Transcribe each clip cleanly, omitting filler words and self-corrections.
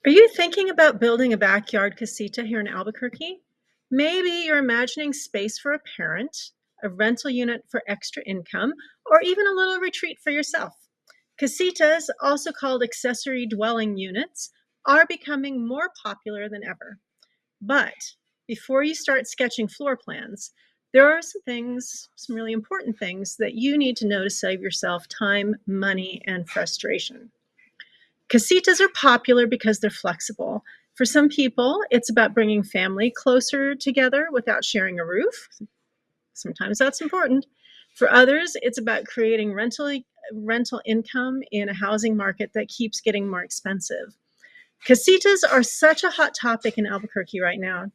Are you thinking about building a backyard casita here in Albuquerque? Maybe you're imagining space for a parent, a rental unit for extra income, or even a little retreat for yourself. Casitas, also called accessory dwelling units, are becoming more popular than ever. But before you start sketching floor plans, there are some really important things that you need to know to save yourself time, money, and frustration. Casitas are popular because they're flexible. For some people, it's about bringing family closer together without sharing a roof. Sometimes that's important. For others, it's about creating rental income in a housing market that keeps getting more expensive. Casitas are such a hot topic in Albuquerque right now,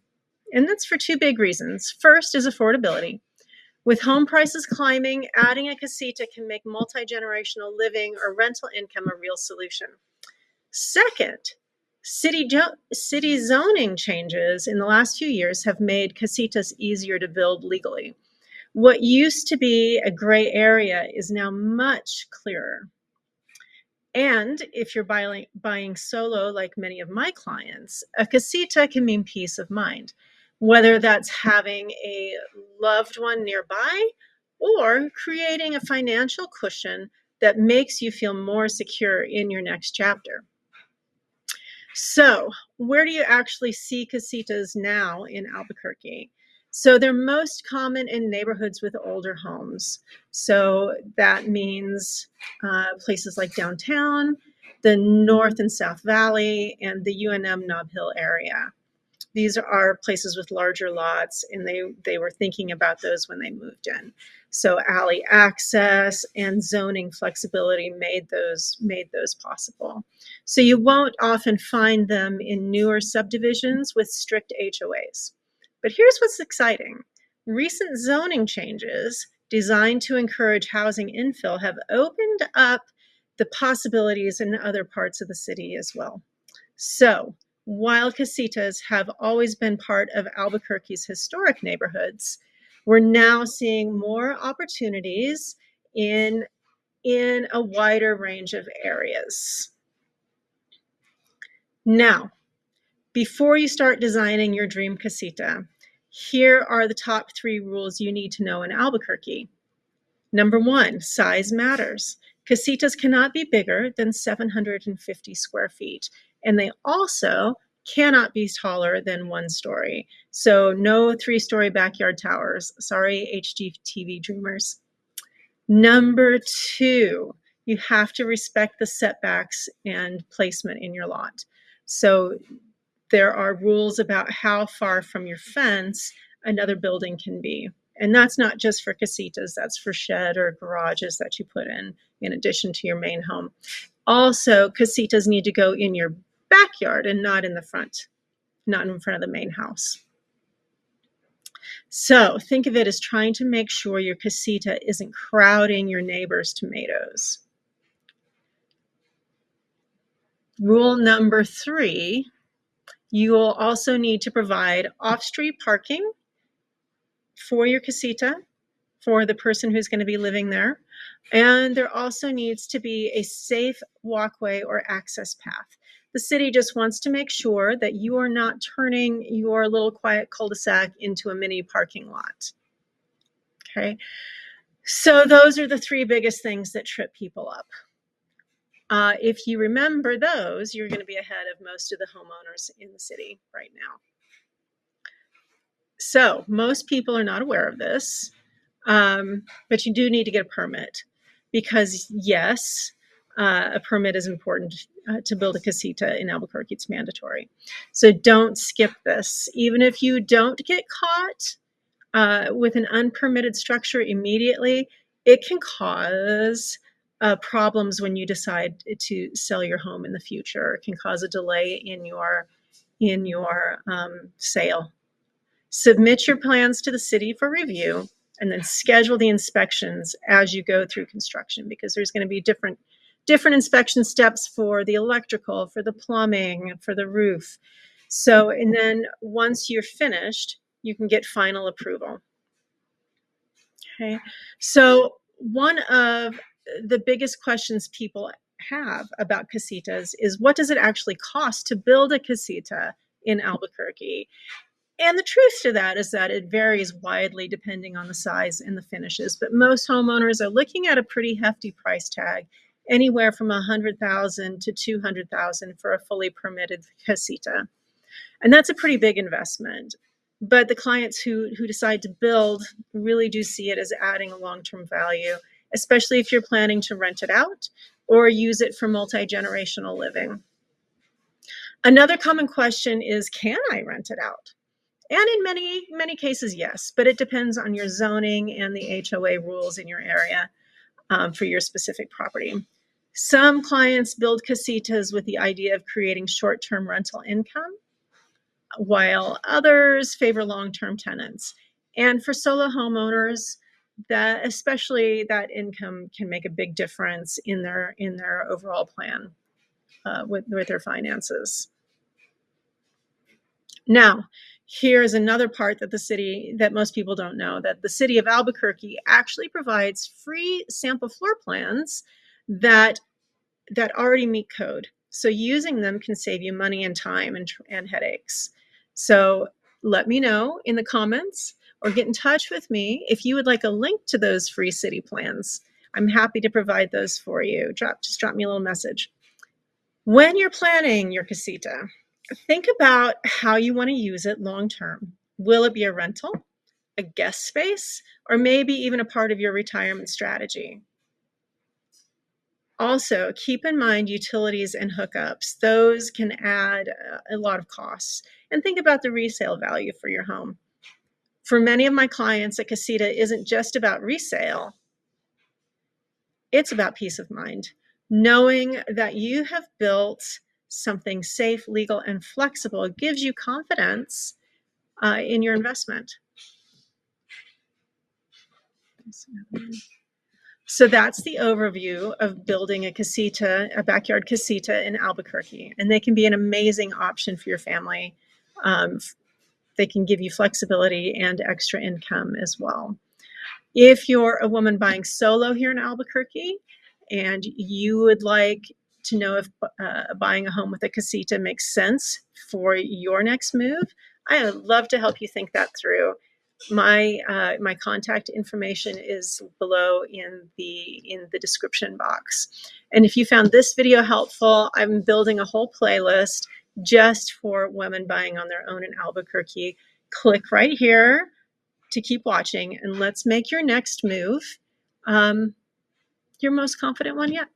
and that's for two big reasons. First is affordability. With home prices climbing, adding a casita can make multi-generational living or rental income a real solution. Second, city zoning changes in the last few years have made casitas easier to build legally. What used to be a gray area is now much clearer. And if you're buying solo, like many of my clients, a casita can mean peace of mind, whether that's having a loved one nearby or creating a financial cushion that makes you feel more secure in your next chapter. So, where do you actually see casitas now in Albuquerque? So, they're most common in neighborhoods with older homes. So, that means places like downtown, the North and South Valley, and the UNM Nob Hill area. These are places with larger lots, and they were thinking about those when they moved in. So alley access and zoning flexibility made those possible. So you won't often find them in newer subdivisions with strict HOAs. But here's what's exciting. Recent zoning changes designed to encourage housing infill have opened up the possibilities in other parts of the city as well. So while casitas have always been part of Albuquerque's historic neighborhoods, we're now seeing more opportunities in a wider range of areas. Now, before you start designing your dream casita, here are the top 3 rules you need to know in Albuquerque. Number 1, size matters. Casitas cannot be bigger than 750 square feet, and they also cannot be taller than 1 story. So no 3-story backyard towers. Sorry, HGTV dreamers. Number 2, you have to respect the setbacks and placement in your lot. So there are rules about how far from your fence another building can be. And that's not just for casitas, that's for shed or garages that you put in addition to your main home. Also, casitas need to go in your backyard and not in the front, not in front of the main house. So think of it as trying to make sure your casita isn't crowding your neighbor's tomatoes. Rule number 3, you will also need to provide off-street parking for your casita, for the person who's going to be living there. And there also needs to be a safe walkway or access path. The city just wants to make sure that you are not turning your little quiet cul-de-sac into a mini parking lot. Okay, so those are the 3 biggest things that trip people up. If you remember those, you're going to be ahead of most of the homeowners in the city right now. So most people are not aware of this, but you do need to get a permit because, yes, a permit is important to build a casita in Albuquerque. It's mandatory. So don't skip this. Even if you don't get caught with an unpermitted structure immediately, it can cause problems when you decide to sell your home in the future. It can cause a delay in your sale. Submit your plans to the city for review and then schedule the inspections as you go through construction, because there's going to be different inspection steps for the electrical, for the plumbing, for the roof. So, and then once you're finished, you can get final approval. Okay. So one of the biggest questions people have about casitas is, what does it actually cost to build a casita in Albuquerque? And the truth to that is that it varies widely depending on the size and the finishes, but most homeowners are looking at a pretty hefty price tag, anywhere from $100,000 to $200,000 for a fully permitted casita. And that's a pretty big investment. But the clients who decide to build really do see it as adding a long-term value, especially if you're planning to rent it out or use it for multi-generational living. Another common question is, can I rent it out? And in many cases, yes, but it depends on your zoning and the HOA rules in your area for your specific property. Some clients build casitas with the idea of creating short-term rental income, while others favor long-term tenants. And for solo homeowners, that especially that income can make a big difference in their overall plan with their finances. Now, here's another part that most people don't know, that the city of Albuquerque actually provides free sample floor plans that already meet code. So using them can save you money and time and headaches. So let me know in the comments or get in touch with me if you would like a link to those free city plans. I'm happy to provide those for you. Just drop me a little message. When you're planning your casita, think about how you want to use it long term. Will it be a rental, a guest space, or maybe even a part of your retirement strategy? Also, keep in mind utilities and hookups. Those can add a lot of costs. And think about the resale value for your home. For many of my clients, a casita isn't just about resale, it's about peace of mind. Knowing that you have built something safe, legal, and flexible gives you confidence in your investment. So that's the overview of building a casita, a backyard casita in Albuquerque. And they can be an amazing option for your family. Um, they can give you flexibility and extra income as well. If you're a woman buying solo here in Albuquerque and you would like to know if buying a home with a casita makes sense for your next move, I would love to help you think that through. My contact information is below in the description box. And if you found this video helpful, I'm building a whole playlist just for women buying on their own in Albuquerque. Click right here to keep watching, and let's make your next move your most confident one yet.